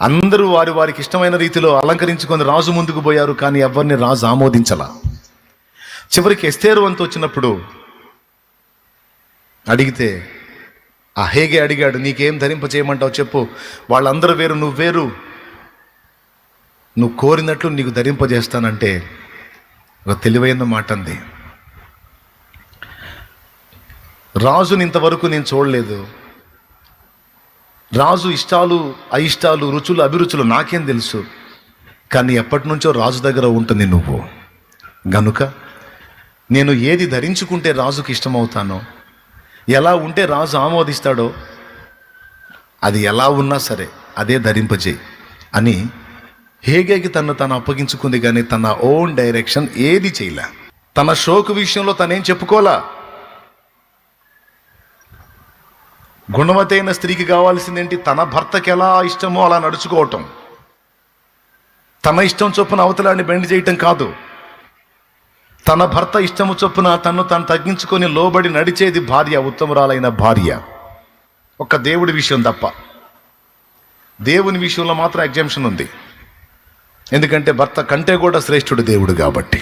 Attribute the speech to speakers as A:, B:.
A: అందరూ వారికి ఇష్టమైన రీతిలో అలంకరించుకొని రాజు ముందుకు పోయారు, కానీ ఎవరిని రాజు ఆమోదించలా. చివరికి ఎస్తేరు వంతు వచ్చినప్పుడు అడిగితే ఆ హేగే అడిగాడు, నీకేం ధరింప చేయమంటావు చెప్పు, వాళ్ళందరూ వేరు, నువ్వు వేరు, నువ్వు కోరినట్లు నీకు ధరింపజేస్తానంటే ఒక తెలివైన మాట అంది. రాజుని ఇంతవరకు నేను చూడలేదు, రాజు ఇష్టాలు అయిష్టాలు రుచులు అభిరుచులు నాకేం తెలుసు, కానీ ఎప్పటి నుంచో రాజు దగ్గర ఉంటుంది నువ్వు, గనుక నేను ఏది ధరించుకుంటే రాజుకి ఇష్టమవుతానో, ఎలా ఉంటే రాజు ఆమోదిస్తాడో, అది ఎలా ఉన్నా సరే అదే ధరింపజేయి అని హేగేకి తను అప్పగించుకుంది. కానీ తన ఓన్ డైరెక్షన్ ఏది చేయలే. తన షోకు విషయంలో తనేం చెప్పుకోలా. గుణవతైన స్త్రీకి కావాల్సిందేంటి, తన భర్తకి ఎలా ఇష్టమో అలా నడుచుకోవటం, తన ఇష్టం చొప్పున అవతలాన్ని బెండ్ చేయటం కాదు. తన భర్త ఇష్టము చొప్పున తను తగ్గించుకొని లోబడి నడిచేది భార్య, ఉత్తమురాలైన భార్య. ఒక్క దేవుడి విషయం తప్ప. దేవుని విషయంలో మాత్రం ఎగ్జామ్షన్ ఉంది, ఎందుకంటే భర్త కంటే కూడా శ్రేష్ఠుడు దేవుడు కాబట్టి.